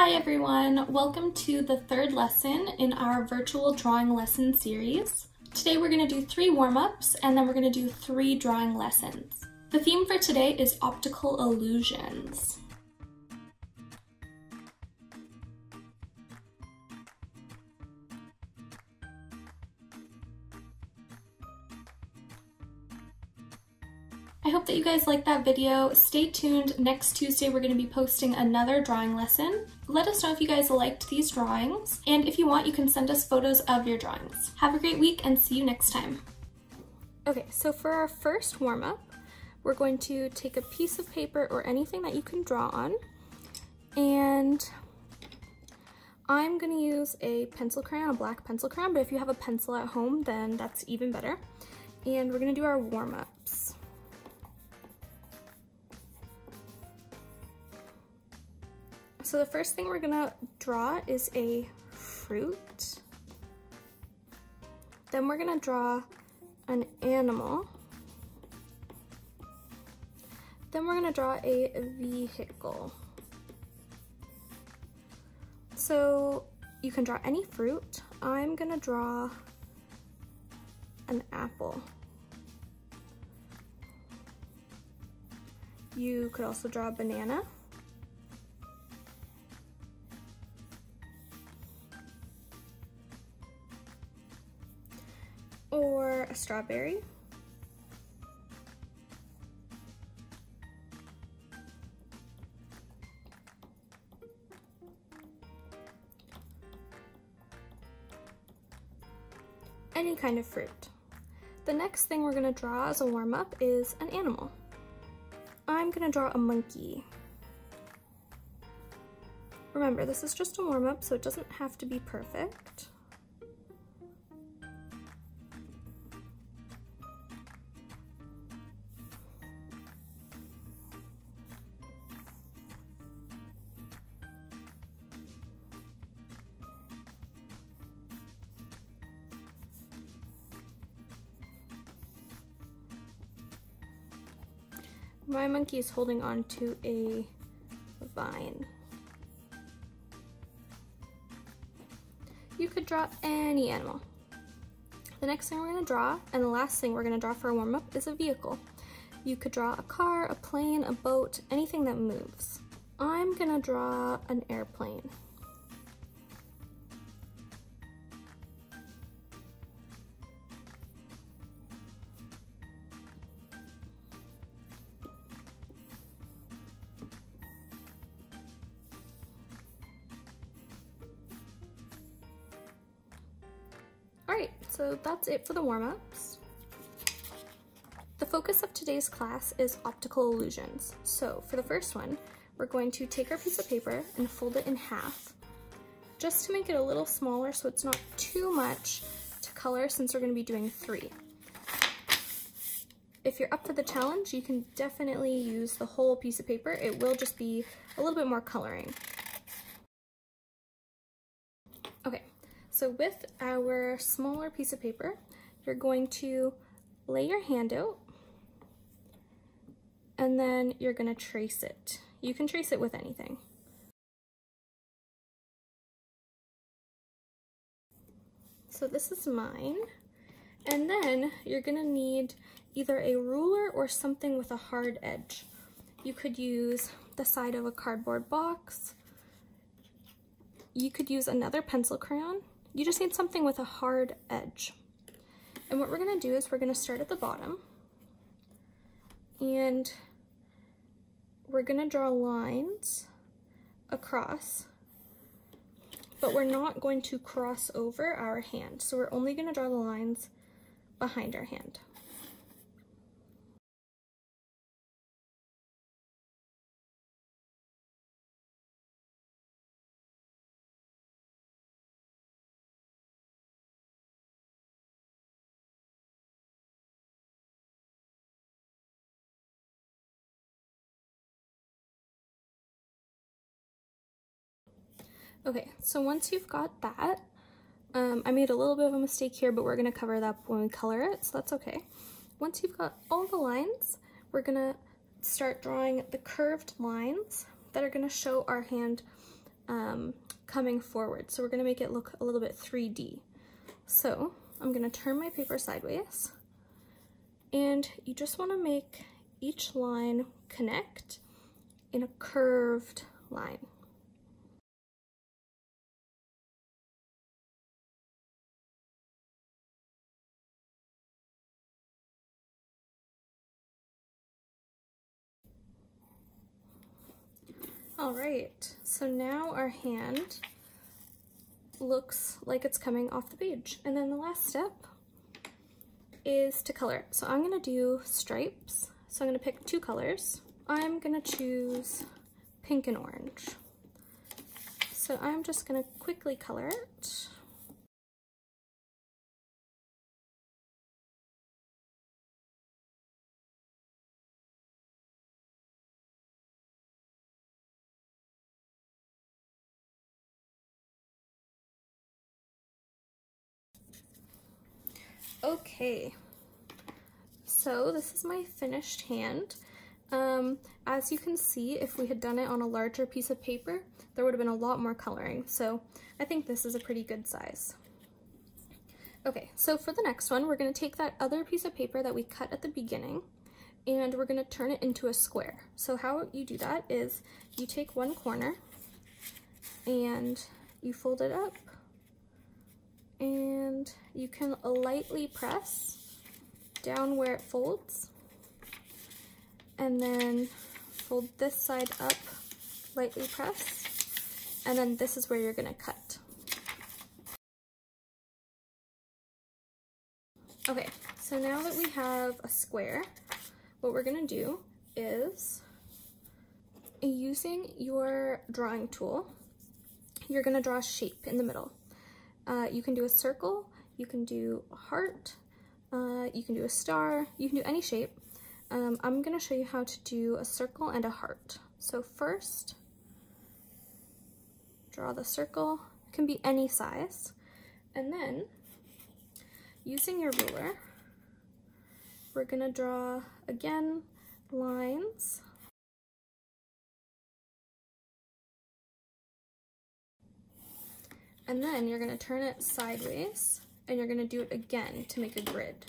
Hi everyone, welcome to the third lesson in our virtual drawing lesson series. Today we're going to do 3 warm-ups and then we're going to do 3 drawing lessons. The theme for today is optical illusions. I hope that you guys liked that video. Stay tuned. Next Tuesday we're going to be posting another drawing lesson. Let us know if you guys liked these drawings, and if you want you can send us photos of your drawings. Have a great week and see you next time. Okay, so for our first warm-up, we're going to take a piece of paper or anything that you can draw on, and I'm going to use a pencil crayon, a black pencil crayon, but if you have a pencil at home then that's even better. And we're going to do our warm-ups. So the first thing we're gonna draw is a fruit. Then we're gonna draw an animal. Then we're gonna draw a vehicle. So you can draw any fruit. I'm gonna draw an apple. You could also draw a banana. Or a strawberry. Any kind of fruit. The next thing we're going to draw as a warm-up is an animal. I'm going to draw a monkey. Remember, this is just a warm-up, so it doesn't have to be perfect. My monkey is holding on to a vine. You could draw any animal. The next thing we're going to draw, and the last thing we're going to draw for a warm-up, is a vehicle. You could draw a car, a plane, a boat, anything that moves. I'm going to draw an airplane. Alright, so that's it for the warm-ups. The focus of today's class is optical illusions. So for the first one, we're going to take our piece of paper and fold it in half, just to make it a little smaller so it's not too much to color since we're going to be doing 3. If you're up for the challenge, you can definitely use the whole piece of paper. It will just be a little bit more coloring. Okay. So with our smaller piece of paper, you're going to lay your hand out and then you're going to trace it. You can trace it with anything. So this is mine. And then you're going to need either a ruler or something with a hard edge. You could use the side of a cardboard box. You could use another pencil crayon. You just need something with a hard edge. And what we're going to do is we're going to start at the bottom and we're going to draw lines across, but we're not going to cross over our hand. So we're only going to draw the lines behind our hand. Okay, so once you've got that, I made a little bit of a mistake here, but we're going to cover that when we color it, so that's okay. Once you've got all the lines, we're going to start drawing the curved lines that are going to show our hand coming forward. So we're gonna make it look a little bit 3D. So I'm gonna turn my paper sideways, and you just wanna make each line connect in a curved line. All right, so now our hand looks like it's coming off the page. And then the last step is to color it. So I'm gonna do stripes. So I'm gonna pick 2 colors. I'm gonna choose pink and orange. So I'm just gonna quickly color it. Okay, so this is my finished hand. As you can see, if we had done it on a larger piece of paper, there would have been a lot more coloring. So I think this is a pretty good size. Okay, so for the next one, we're gonna take that other piece of paper that we cut at the beginning, and we're gonna turn it into a square. So how you do that is you take one corner and you fold it up, and you can lightly press down where it folds, and then fold this side up, lightly press, and then this is where you're gonna cut. Okay, so now that we have a square, what we're gonna do is, using your drawing tool, you're gonna draw a shape in the middle. You can do a circle, you can do a heart, you can do a star, you can do any shape. I'm gonna show you how to do a circle and a heart. So first, draw the circle. It can be any size. And then, using your ruler, we're gonna draw, again, lines. And then you're gonna turn it sideways, and you're gonna do it again to make a grid.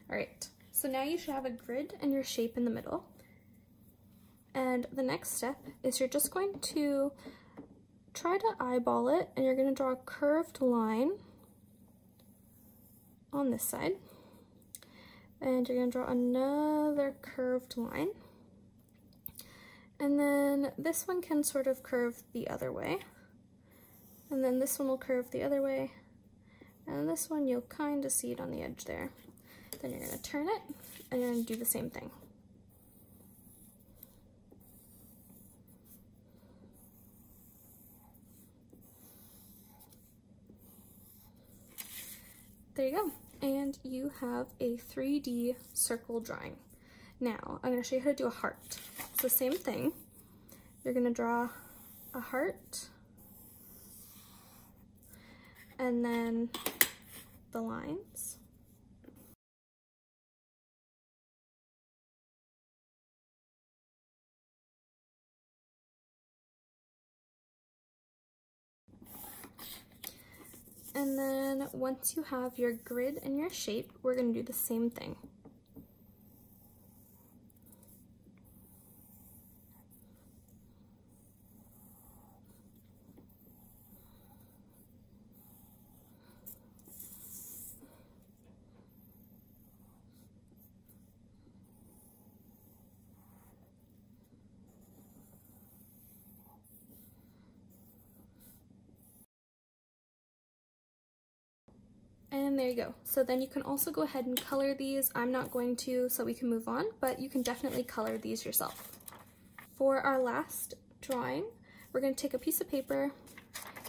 All right, so now you should have a grid and your shape in the middle. And the next step is you're just going to try to eyeball it, and you're gonna draw a curved line on this side. And you're gonna draw another curved line. And then this one can sort of curve the other way. And then this one will curve the other way. And this one, you'll kind of see it on the edge there. Then you're gonna turn it, and you're gonna do the same thing. There you go. And you have a 3D circle drawing. Now, I'm gonna show you how to do a heart. It's the same thing. You're gonna draw a heart, and then the lines. And then once you have your grid and your shape, we're gonna do the same thing. And there you go. So then you can also go ahead and color these. I'm not going to, so we can move on, but you can definitely color these yourself. For our last drawing, we're gonna take a piece of paper,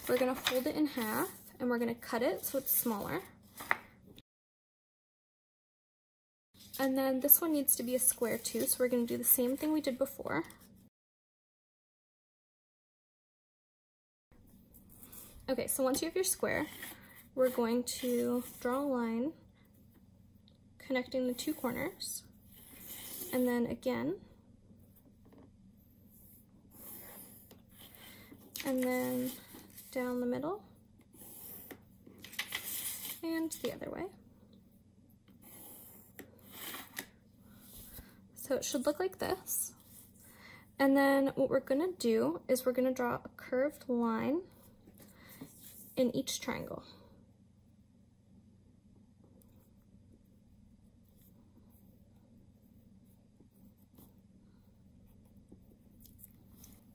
we're gonna fold it in half, and we're gonna cut it so it's smaller. And then this one needs to be a square too, so we're gonna do the same thing we did before. Okay, so once you have your square, we're going to draw a line connecting the two corners, and then again, and then down the middle, and the other way. So it should look like this. And then what we're gonna do is we're gonna draw a curved line in each triangle.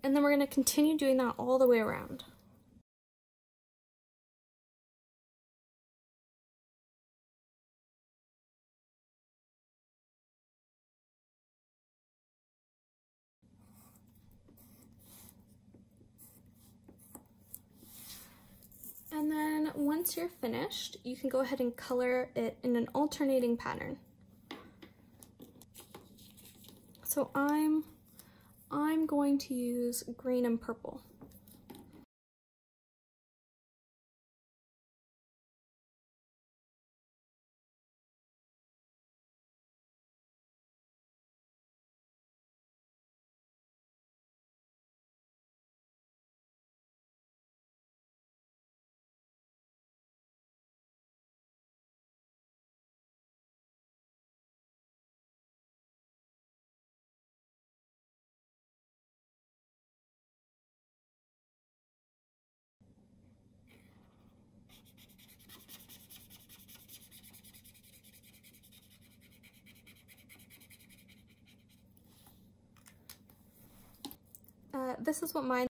And then we're gonna continue doing that all the way around. And then once you're finished, you can go ahead and color it in an alternating pattern. So I'm going to use green and purple. This is what mine